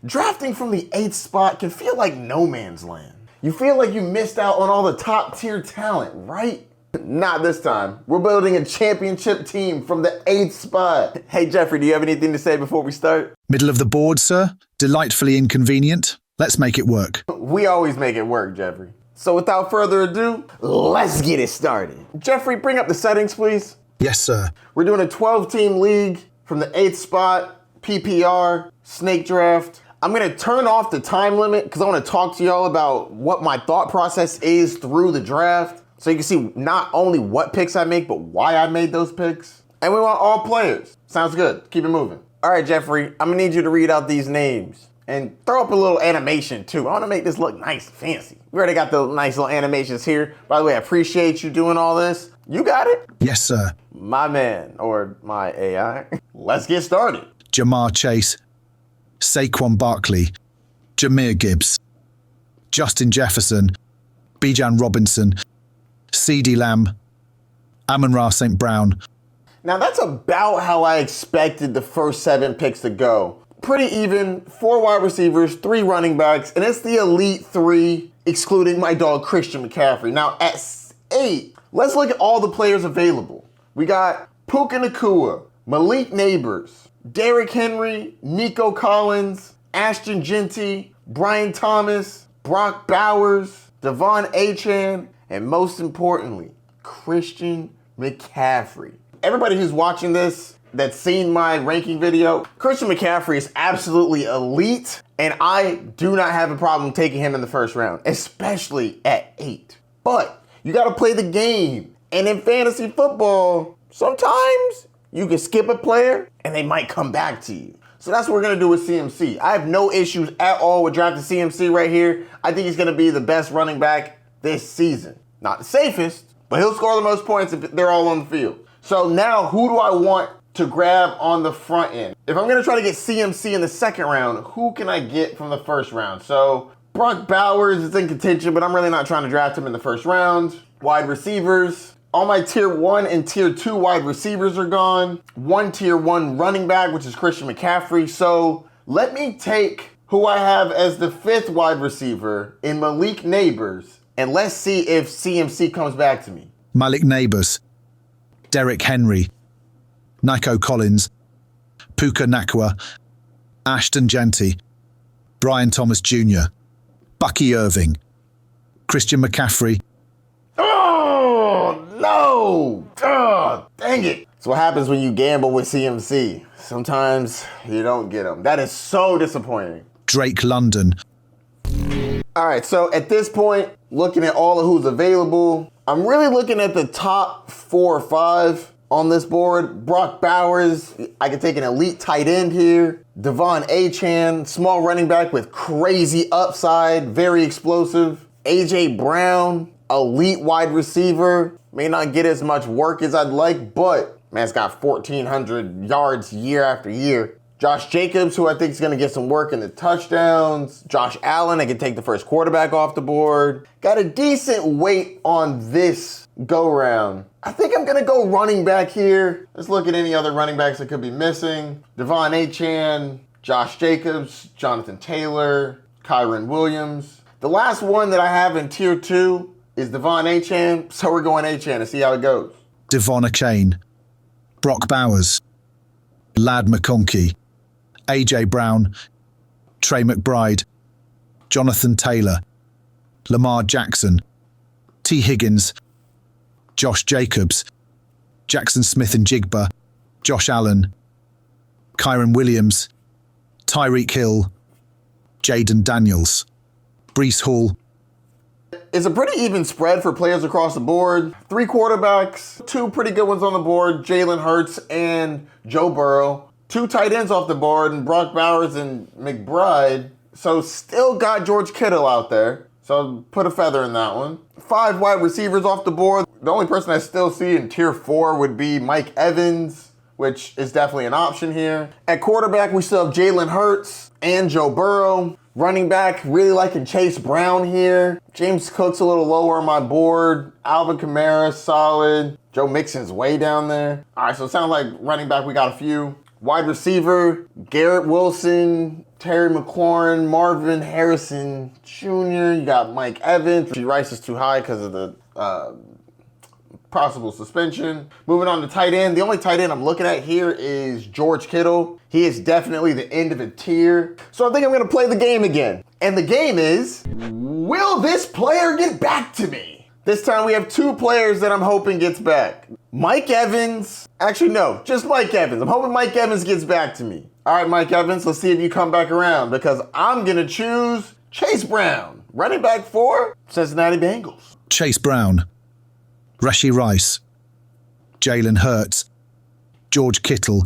Drafting from the 8th spot can feel like no man's land. You feel like you missed out on all the top tier talent, right? Not this time. We're building a championship team from the 8th spot. Hey, Geoffrey, do you have anything to say before we start? Middle of the board, sir. Delightfully inconvenient. Let's make it work. We always make it work, Geoffrey. So without further ado, let's get it started. Geoffrey, bring up the settings, please. Yes, sir. We're doing a 12-team league from the 8th spot, PPR, snake draft. I'm gonna turn off the time limit because I wanna talk to y'all about what my thought process is through the draft. So you can see not only what picks I make, but why I made those picks. And we want all players. Sounds good, keep it moving. All right, Geoffrey, I'm gonna need you to read out these names and throw up a little animation too. I wanna make this look nice and fancy. We already got the nice little animations here. By the way, I appreciate you doing all this. You got it? Yes, sir. My man, or my AI. Let's get started. Jamar Chase, Saquon Barkley, Jahmyr Gibbs, Justin Jefferson, Bijan Robinson, CeeDee Lamb, Amon-Ra St. Brown. Now that's about how I expected the first 7 picks to go. Pretty even, 4 wide receivers, 3 running backs, and it's the elite 3, excluding my dog Christian McCaffrey. Now at 8, let's look at all the players available. We got Puka Nacua, Malik Nabers, Derrick Henry, Nico Collins, Ashton Genty, Brian Thomas, Brock Bowers, Devon Achane, and most importantly, Christian McCaffrey. Everybody who's watching this that's seen my ranking video, Christian McCaffrey is absolutely elite, and I do not have a problem taking him in the first round, especially at 8. But you gotta play the game. And in fantasy football, sometimes you can skip a player and they might come back to you. So that's what we're gonna do with CMC. I have no issues at all with drafting CMC right here. I think he's gonna be the best running back this season. Not the safest, but he'll score the most points if they're all on the field. So now who do I want to grab on the front end? If I'm gonna try to get CMC in the second round, who can I get from the first round? So Brock Bowers is in contention, but I'm really not trying to draft him in the first round. Wide receivers. All my tier 1 and tier 2 wide receivers are gone. 1 tier 1 running back, which is Christian McCaffrey. So let me take who I have as the 5th wide receiver in Malik Nabers, and let's see if CMC comes back to me. Malik Nabers, Derrick Henry, Nico Collins, Puka Nacua, Ashton Genty, Brian Thomas Jr., Bucky Irving, Christian McCaffrey. Oh, no! Dang it. That's what happens when you gamble with CMC. Sometimes you don't get them. That is so disappointing. Drake London. All right, so at this point, looking at all of who's available, I'm really looking at the top 4 or 5 on this board. Brock Bowers, I could take an elite tight end here. Devon Achane, small running back with crazy upside, very explosive. AJ Brown, elite wide receiver. May not get as much work as I'd like, but man's got 1,400 yards year after year. Josh Jacobs, who I think is going to get some work in the touchdowns. Josh Allen, I can take the first quarterback off the board. Got a decent weight on this go-round. I think I'm going to go running back here. Let's look at any other running backs that could be missing. Devon Achane, Josh Jacobs, Jonathan Taylor, Kyron Williams. The last one that I have in tier 2 is Devon Achane, so we're going Achane to see how it goes. Devon Achane, Brock Bowers, Lad McConkey, AJ Brown, Trey McBride, Jonathan Taylor, Lamar Jackson, T. Higgins, Josh Jacobs, Jackson Smith and Jigba, Josh Allen, Kyron Williams, Tyreek Hill, Jaden Daniels, Breece Hall. It's a pretty even spread for players across the board. 3 quarterbacks, 2 pretty good ones on the board, Jalen Hurts and Joe Burrow. 2 tight ends off the board, and Brock Bowers and McBride. So still got George Kittle out there. So put a feather in that one. 5 wide receivers off the board. The only person I still see in tier 4 would be Mike Evans, which is definitely an option here. At quarterback, we still have Jalen Hurts and Joe Burrow. Running back, really liking Chase Brown here. James Cook's a little lower on my board. Alvin Kamara, solid. Joe Mixon's way down there. All right, so it sounds like running back, we got a few. Wide receiver, Garrett Wilson, Terry McLaurin, Marvin Harrison Jr. You got Mike Evans. Rice is too high because of the possible suspension. Moving on to tight end. The only tight end I'm looking at here is George Kittle. He is definitely the end of a tier. So I think I'm going to play the game again. And the game is, will this player get back to me? This time we have two players that I'm hoping gets back. Mike Evans. Actually, no, just Mike Evans. I'm hoping Mike Evans gets back to me. All right, Mike Evans, let's see if you come back around because I'm going to choose Chase Brown, running back for Cincinnati Bengals. Chase Brown, Rashee Rice, Jalen Hurts, George Kittle,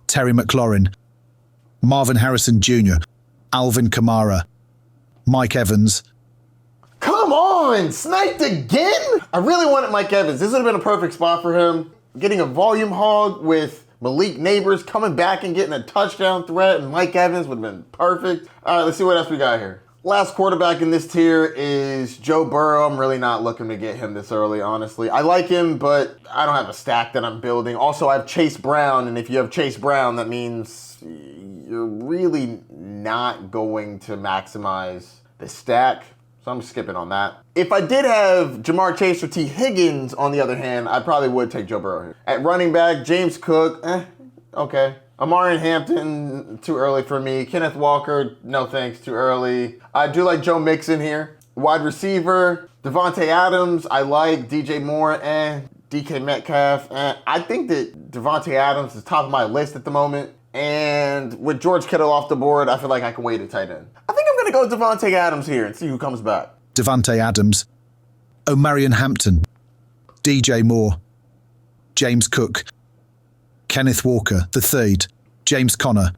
Terry McLaurin, Marvin Harrison Jr., Alvin Kamara, Mike Evans. Come on, sniped again? I really wanted Mike Evans. This would have been a perfect spot for him. Getting a volume hog with Malik Nabers coming back and getting a touchdown threat, and Mike Evans would have been perfect. All right, let's see what else we got here. Last quarterback in this tier is Joe Burrow. I'm really not looking to get him this early, honestly. I like him, but I don't have a stack that I'm building. Also, I have Chase Brown, and if you have Chase Brown, that means you're really not going to maximize the stack. So I'm skipping on that. If I did have Jamar Chase or T. Higgins, on the other hand, I probably would take Joe Burrow here. At running back, James Cook, okay. Amari Hampton, too early for me. Kenneth Walker, no thanks, too early. I do like Joe Mixon here. Wide receiver, Devontae Adams, I like. DJ Moore, DK Metcalf, I think that Devontae Adams is top of my list at the moment. And with George Kittle off the board, I feel like I can wait a tight end. I think I'm going to go with Devontae Adams here and see who comes back. Devontae Adams, Omarion Hampton, DJ Moore, James Cook, Kenneth Walker III, James Conner,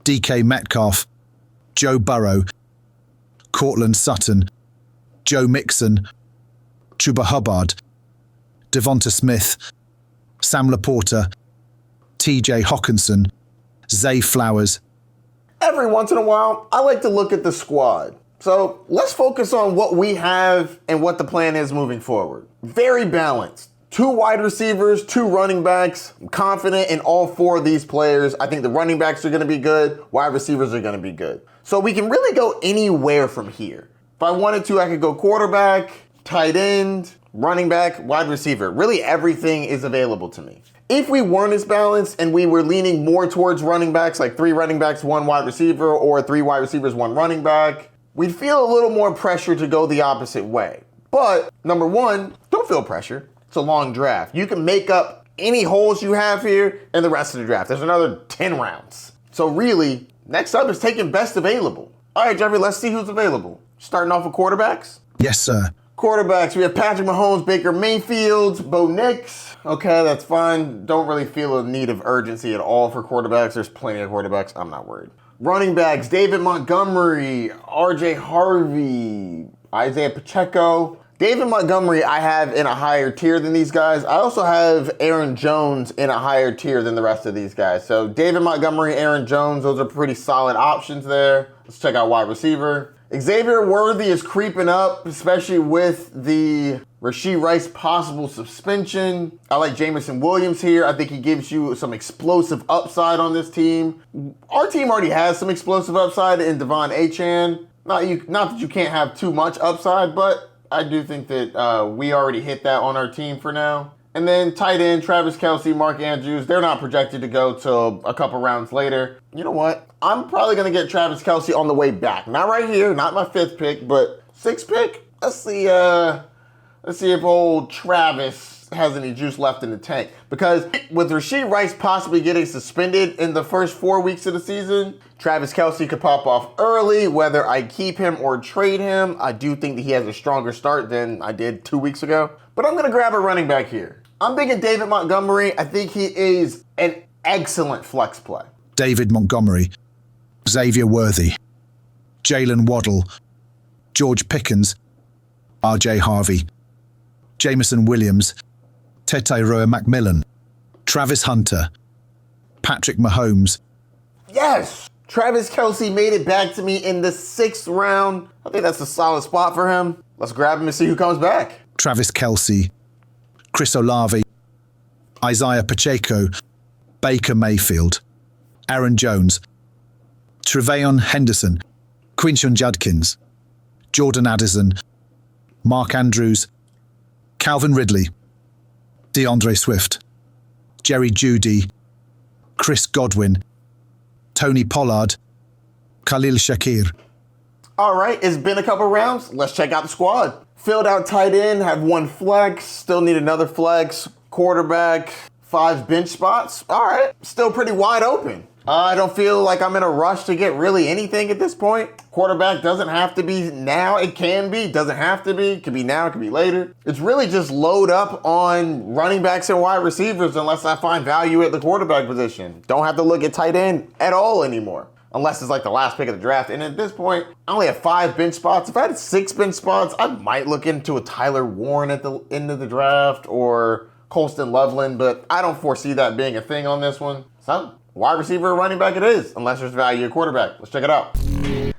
DK Metcalf, Joe Burrow, Courtland Sutton, Joe Mixon, Chuba Hubbard, Devonta Smith, Sam Laporta, TJ Hawkinson, Zay Flowers. Every once in a while, I like to look at the squad. So let's focus on what we have and what the plan is moving forward. Very balanced. 2 wide receivers, 2 running backs. I'm confident in all 4 of these players. I think the running backs are going to be good. Wide receivers are going to be good. So we can really go anywhere from here. If I wanted to, I could go quarterback, tight end, running back, wide receiver. Really everything is available to me. If we weren't as balanced and we were leaning more towards running backs, like 3 running backs, 1 wide receiver, or 3 wide receivers, 1 running back, we'd feel a little more pressure to go the opposite way. But number 1, don't feel pressure. It's a long draft. You can make up any holes you have here in the rest of the draft. There's another 10 rounds. So really, next up is taking best available. All right, Geoffrey, let's see who's available. Starting off with quarterbacks. Yes, sir. Quarterbacks, we have Patrick Mahomes, Baker Mayfield, Bo Nix. Okay, that's fine. Don't really feel a need of urgency at all for quarterbacks. There's plenty of quarterbacks. I'm not worried. Running backs, David Montgomery, RJ Harvey, Isaiah Pacheco. David Montgomery I have in a higher tier than these guys. I also have Aaron Jones in a higher tier than the rest of these guys. So David Montgomery, Aaron Jones, those are pretty solid options there. Let's check out wide receiver. Xavier Worthy is creeping up, especially with the Rashee Rice possible suspension. I like Jamison Williams here. I think he gives you some explosive upside on this team. Our team already has some explosive upside in Devon Achane. Not that you can't have too much upside, but I do think that we already hit that on our team for now. And then tight end, Travis Kelce, Mark Andrews, they're not projected to go till a couple rounds later. You know what? I'm probably going to get Travis Kelce on the way back. Not right here, not my 5th pick, but 6th pick. Let's see if old Travis has any juice left in the tank. Because with Rashee Rice possibly getting suspended in the first 4 weeks of the season, Travis Kelce could pop off early, whether I keep him or trade him. I do think that he has a stronger start than I did 2 weeks ago. But I'm going to grab a running back here. I'm thinking David Montgomery. I think he is an excellent flex play. David Montgomery, Xavier Worthy, Jalen Waddle, George Pickens, RJ Harvey, Jamison Williams, Tete Roa McMillan, Travis Hunter, Patrick Mahomes. Yes! Travis Kelce made it back to me in the 6th round. I think that's a solid spot for him. Let's grab him and see who comes back. Travis Kelce, Chris Olave, Isaiah Pacheco, Baker Mayfield, Aaron Jones, Trevayon Henderson, Quinshon Judkins, Jordan Addison, Mark Andrews, Calvin Ridley, DeAndre Swift, Jerry Jeudy, Chris Godwin, Tony Pollard, Khalil Shakir. All right, it's been a couple rounds. Let's check out the squad. Filled out tight end, have one flex, still need another flex, quarterback, 5 bench spots. All right, still pretty wide open. I don't feel like I'm in a rush to get really anything at this point. Quarterback doesn't have to be now. It can be, doesn't have to be. Could be now, could be later. It's really just load up on running backs and wide receivers unless I find value at the quarterback position. Don't have to look at tight end at all anymore. Unless it's like the last pick of the draft. And at this point, I only have 5 bench spots. If I had 6 bench spots, I might look into a Tyler Warren at the end of the draft or Colston Loveland, but I don't foresee that being a thing on this one. So, wide receiver or running back it is, unless there's value at quarterback. Let's check it out.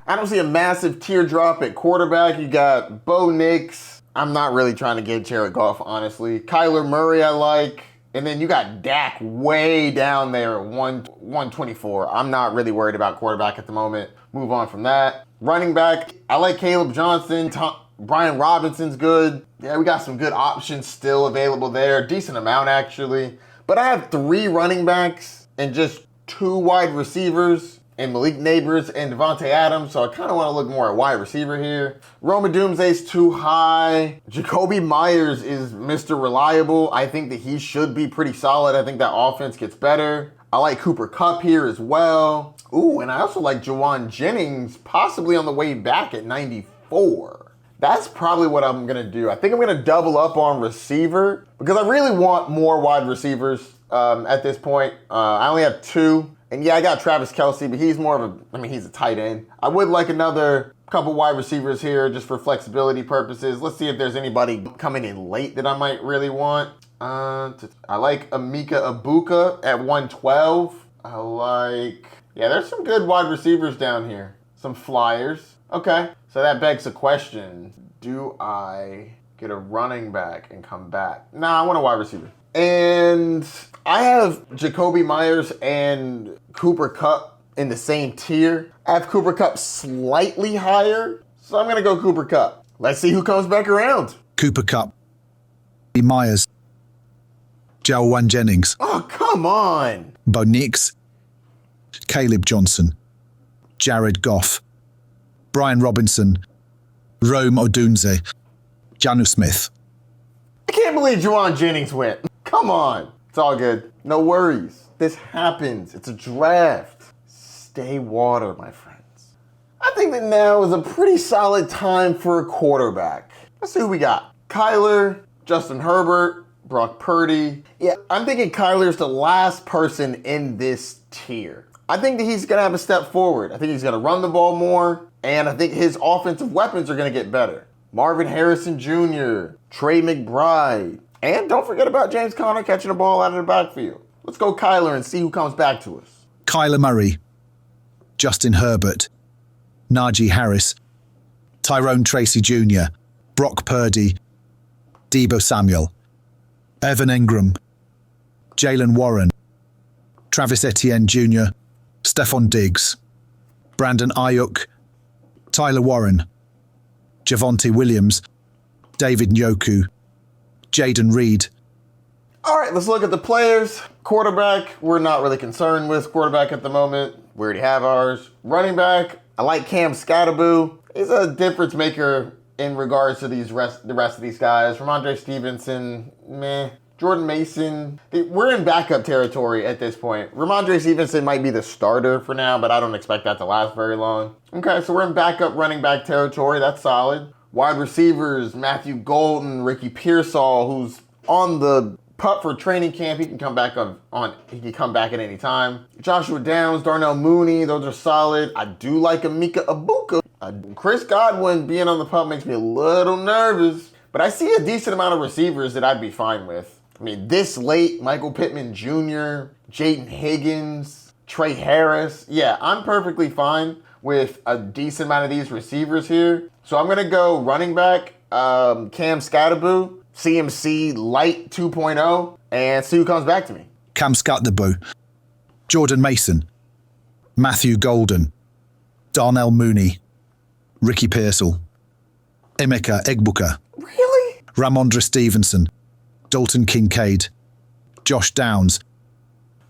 I don't see a massive teardrop at quarterback. You got Bo Nix. I'm not really trying to get Jared Goff, honestly. Kyler Murray I like. And then you got Dak way down there at 124. I'm not really worried about quarterback at the moment. Move on from that. Running back, I like Caleb Johnson. Brian Robinson's good. Yeah, we got some good options still available there. Decent amount, actually. But I have 3 running backs and just 2 wide receivers and Malik Nabers and Devontae Adams, so I kind of want to look more at wide receiver here. Roma Doomsday's too high. Jacoby Myers is Mr. Reliable. I think that he should be pretty solid. I think that offense gets better. I like Cooper Kupp here as well. Ooh, and I also like Jawan Jennings, possibly on the way back at 94. That's probably what I'm going to do. I think I'm going to double up on receiver because I really want more wide receivers at this point. I only have 2. And yeah, I got Travis Kelce, but he's more of he's a tight end. I would like another couple wide receivers here just for flexibility purposes. Let's see if there's anybody coming in late that I might really want. I like Emeka Egbuka at 112. There's some good wide receivers down here. Some flyers. Okay, so that begs the question, do I get a running back and come back? Nah, I want a wide receiver. And I have Jacoby Myers and Cooper Kupp in the same tier. I have Cooper Kupp slightly higher, so I'm going to go Cooper Kupp. Let's see who comes back around. Cooper Kupp, Myers, Jawan Jennings. Oh, come on. Bo Nix, Caleb Johnson, Jared Goff, Brian Robinson, Rome Odunze, Janu Smith. I can't believe Jawan Jennings went. Come on. It's all good. No worries. This happens. It's a draft. Stay water, my friends. I think that now is a pretty solid time for a quarterback. Let's see who we got. Kyler, Justin Herbert, Brock Purdy. Yeah, I'm thinking Kyler's the last person in this tier. I think that he's going to have a step forward. I think he's going to run the ball more, and I think his offensive weapons are going to get better. Marvin Harrison Jr., Trey McBride, and don't forget about James Conner catching the ball out of the backfield. Let's go Kyler and see who comes back to us. Kyler Murray, Justin Herbert, Najee Harris, Tyrone Tracy Jr., Brock Purdy, Deebo Samuel, Evan Ingram, Jalen Warren, Travis Etienne Jr., Stephon Diggs, Brandon Ayuk, Tyler Warren, Javonte Williams, David Njoku, Jaden Reed. All right, let's look at the players. Quarterback, we're not really concerned with quarterback at the moment. We already have ours. Running back, I like Cam Skattebo. He's a difference maker in regards to the rest of these guys. Ramondre Stevenson, meh. Jordan Mason, we're in backup territory at this point. Ramondre Stevenson might be the starter for now, but I don't expect that to last very long. Okay, so we're in backup running back territory. That's solid. Wide receivers, Matthew Golden, Ricky Pearsall, who's on the pup for training camp. He can come back he can come back at any time. Joshua Downs, Darnell Mooney, those are solid. I do like Emeka Egbuka. Chris Godwin being on the pup makes me a little nervous, but I see a decent amount of receivers that I'd be fine with. I mean, this late, Michael Pittman Jr., Jaden Higgins, Trey Harris. Yeah, I'm perfectly fine with a decent amount of these receivers here. So I'm going to go running back, Cam Skattebo, CMC Light 2.0, and see who comes back to me. Cam Skattebo, Jordan Mason, Matthew Golden, Darnell Mooney, Ricky Pearsall, Emeka Egbuka, Really? Ramondre Stevenson, Dalton Kincaid, Josh Downs.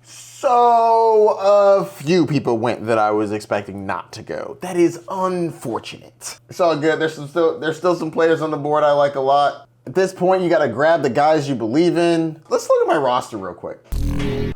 So a few people went that I was expecting not to go. That is unfortunate. It's all good. There's still some players on the board I like a lot. At this point, you got to grab the guys you believe in. Let's look at my roster real quick.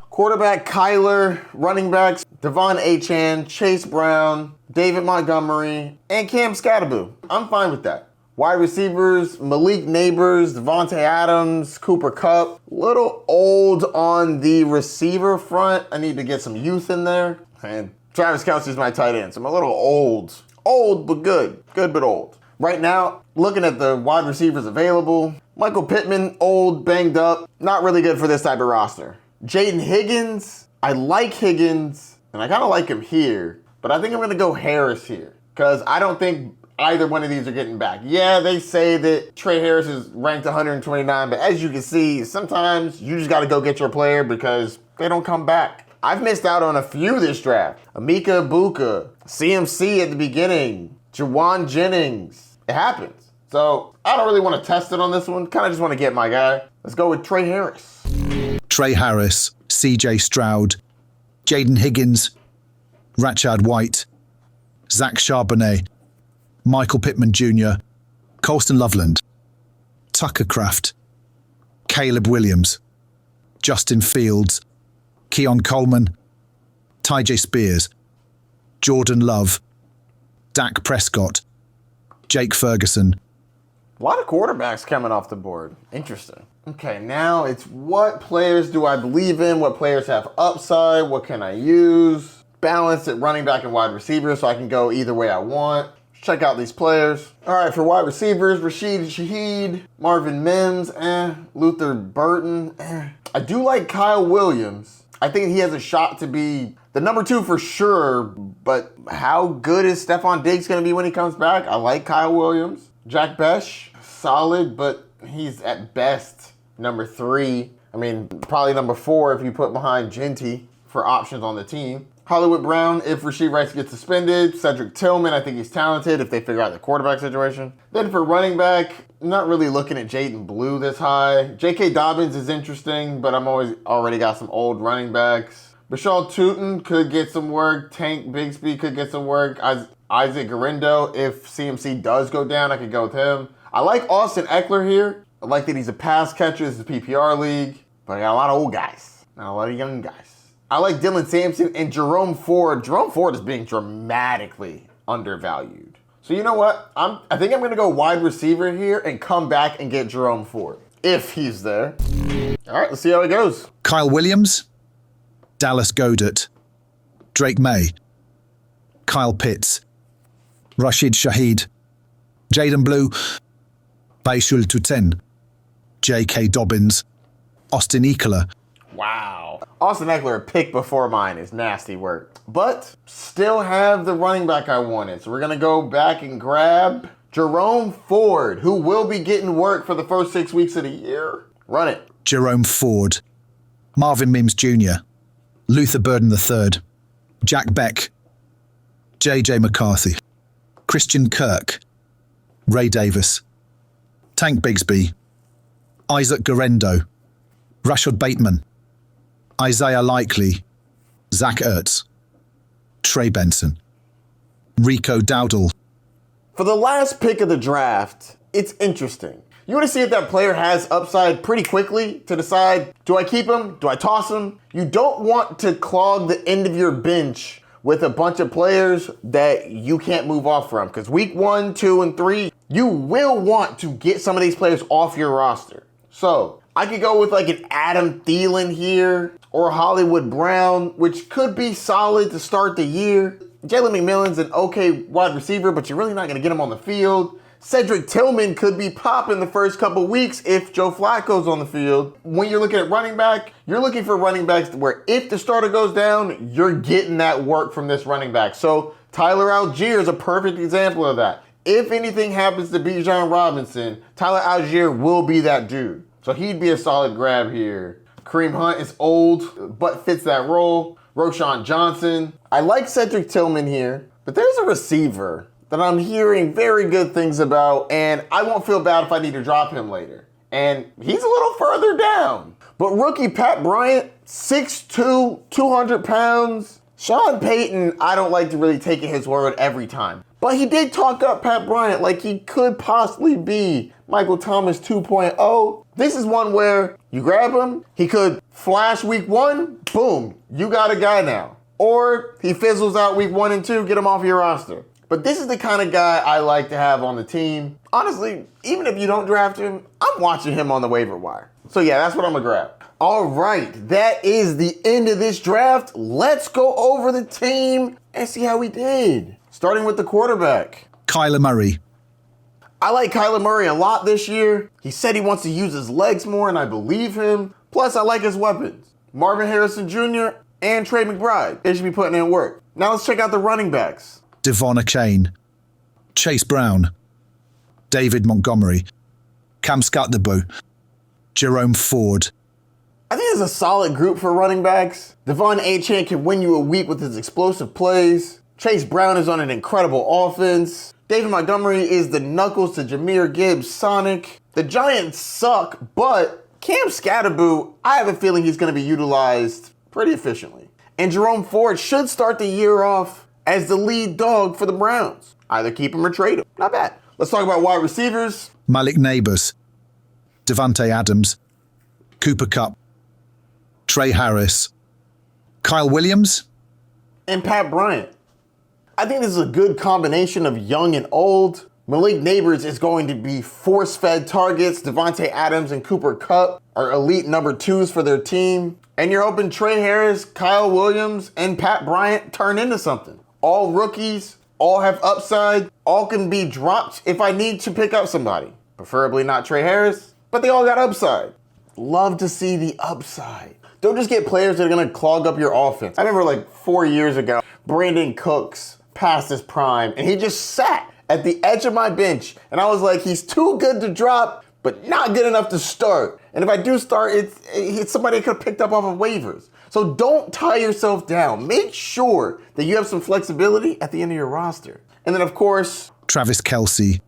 Quarterback Kyler, running backs Devon Achane, Chase Brown, David Montgomery, and Cam Scatterboo. I'm fine with that. Wide receivers, Malik Nabers, Devontae Adams, Cooper Kupp. Little old on the receiver front. I need to get some youth in there. And Travis Kelce's my tight end, so I'm a little old. Old, but good. Good, but old. Right now, looking at the wide receivers available, Michael Pittman, old, banged up. Not really good for this type of roster. Jaden Higgins, I like Higgins, and I kind of like him here. But I think I'm going to go Harris here, because I don't think either one of these are getting back. Yeah, they say that Trey Harris is ranked 129, but as you can see, sometimes you just got to go get your player because they don't come back. I've missed out on a few this draft. Emeka Egbuka, CMC at the beginning, Jawan Jennings. It happens. So I don't really want to test it on this one. Kind of just want to get my guy. Let's go with Trey Harris. Trey Harris, CJ Stroud, Jaden Higgins, Rashad White, Zach Charbonnet, Michael Pittman Jr., Colston Loveland, Tucker Kraft, Caleb Williams, Justin Fields, Keon Coleman, Tyjae Spears, Jordan Love, Dak Prescott, Jake Ferguson. A lot of quarterbacks coming off the board. Interesting. Okay, now it's what players do I believe in? What players have upside? What can I use? Balance at running back and wide receiver so I can go either way I want. Check out these players. All right, for wide receivers, Rashid Shaheed, Marvin Mims, Luther Burton, I do like Kyle Williams. I think he has a shot to be the number 2 for sure, but how good is Stephon Diggs going to be when he comes back? I like Kyle Williams. Jack Besh, solid, but he's at best number 3. I mean, probably number 4 if you put behind Genty for options on the team. Hollywood Brown, if Rasheed Rice gets suspended. Cedric Tillman, I think he's talented if they figure out the quarterback situation. Then for running back, I'm not really looking at Jaden Blue this high. J.K. Dobbins is interesting, but I'm already got some old running backs. Bashal Tootin could get some work. Tank Bigsby could get some work. Isaac Garindo, if CMC does go down, I could go with him. I like Austin Eckler here. I like that he's a pass catcher. This is a PPR league. But I got a lot of old guys, not a lot of young guys. I like Dylan Sampson and Jerome Ford. Jerome Ford is being dramatically undervalued. So you know what? I think I'm going to go wide receiver here and come back and get Jerome Ford, if he's there. All right, let's see how it goes. Kyle Williams, Dallas Goedert, Drake May, Kyle Pitts, Rashid Shaheed, Jaden Blue, Baishul Tuten, J.K. Dobbins, Austin Eckler. Wow. Austin Eckler, a pick before mine, is nasty work. But still have the running back I wanted. So we're going to go back and grab Jerome Ford, who will be getting work for the first 6 weeks of the year. Run it. Jerome Ford, Marvin Mims Jr., Luther Burden III, Jack Beck, J.J. McCarthy, Christian Kirk, Ray Davis, Tank Bigsby, Isaac Garendo, Rashad Bateman, Isaiah Likely, Zach Ertz, Trey Benson, Rico Dowdle. For the last pick of the draft, it's interesting. You want to see if that player has upside pretty quickly to decide, do I keep him? Do I toss him? You don't want to clog the end of your bench with a bunch of players that you can't move off from. Because week 1, 2, and 3, you will want to get some of these players off your roster. So I could go with like an Adam Thielen here or Hollywood Brown, which could be solid to start the year. Jalen McMillan's an okay wide receiver, but you're really not going to get him on the field. Cedric Tillman could be popping the first couple weeks if Joe Flacco's on the field. When you're looking at running back, you're looking for running backs where if the starter goes down, you're getting that work from this running back. So Tyler Algier is a perfect example of that. If anything happens to Bijan Robinson, Tyler Algier will be that dude. So he'd be a solid grab here. Kareem Hunt is old, but fits that role. Roschon Johnson. I like Cedric Tillman here, but there's a receiver that I'm hearing very good things about, and I won't feel bad if I need to drop him later. And he's a little further down. But rookie Pat Bryant, 6'2", 200 pounds. Sean Payton, I don't like to really take at his word every time. But he did talk up Pat Bryant like he could possibly be Michael Thomas 2.0. This is one where you grab him, he could flash week 1, boom, you got a guy now. Or he fizzles out week 1 and 2, get him off your roster. But this is the kind of guy I like to have on the team. Honestly, even if you don't draft him, I'm watching him on the waiver wire. So yeah, that's what I'm gonna grab. All right, that is the end of this draft. Let's go over the team and see how we did. Starting with the quarterback. Kyler Murray. I like Kyler Murray a lot this year. He said he wants to use his legs more, and I believe him. Plus, I like his weapons. Marvin Harrison Jr. and Trey McBride. They should be putting in work. Now let's check out the running backs. Devon Achane. Chase Brown. David Montgomery. Cam Scutterbo. Jerome Ford. I think it's a solid group for running backs. Devon Achane can win you a week with his explosive plays. Chase Brown is on an incredible offense. David Montgomery is the Knuckles to Jahmyr Gibbs Sonic. The Giants suck, but Cam Scatterboo, I have a feeling he's going to be utilized pretty efficiently. And Jerome Ford should start the year off as the lead dog for the Browns. Either keep him or trade him. Not bad. Let's talk about wide receivers. Malik Nabers. Devontae Adams. Cooper Kupp. Trey Harris. Kyle Williams. And Pat Bryant. I think this is a good combination of young and old. Malik Nabers is going to be force-fed targets. Devontae Adams and Cooper Kupp are elite number 2s for their team. And you're hoping Trey Harris, Kyle Williams, and Pat Bryant turn into something. All rookies, all have upside, all can be dropped if I need to pick up somebody. Preferably not Trey Harris, but they all got upside. Love to see the upside. Don't just get players that are going to clog up your offense. I remember like 4 years ago, Brandon Cooks past his prime, and he just sat at the edge of my bench, and I was like, he's too good to drop, but not good enough to start. And if I do start, it's somebody I could have picked up off of waivers. So don't tie yourself down. Make sure that you have some flexibility at the end of your roster. And then, of course, Travis Kelce.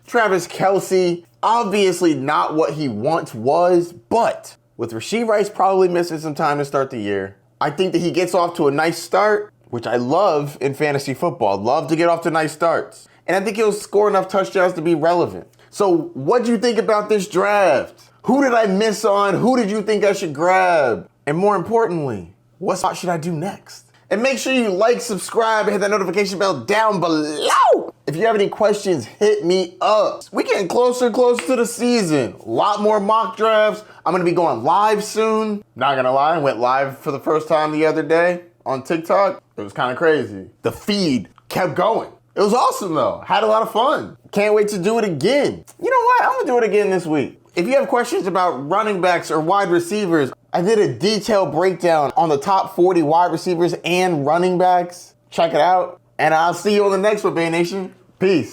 Travis Kelce, obviously not what he once was, but with Rashee Rice probably missing some time to start the year, I think that he gets off to a nice start, which I love in fantasy football. Love to get off to nice starts. And I think he'll score enough touchdowns to be relevant. So what do you think about this draft? Who did I miss on? Who did you think I should grab? And more importantly, what spot should I do next? And make sure you like, subscribe, and hit that notification bell down below. If you have any questions, hit me up. We're getting closer and closer to the season. A lot more mock drafts. I'm gonna be going live soon. Not gonna lie, I went live for the first time the other day on TikTok. It was kind of crazy. The feed kept going. It was awesome though. Had a lot of fun. Can't wait to do it again. You know what? I'm gonna do it again this week. If you have questions about running backs or wide receivers, I did a detailed breakdown on the top 40 wide receivers and running backs. Check it out. And I'll see you on the next one, Bay Nation. Peace.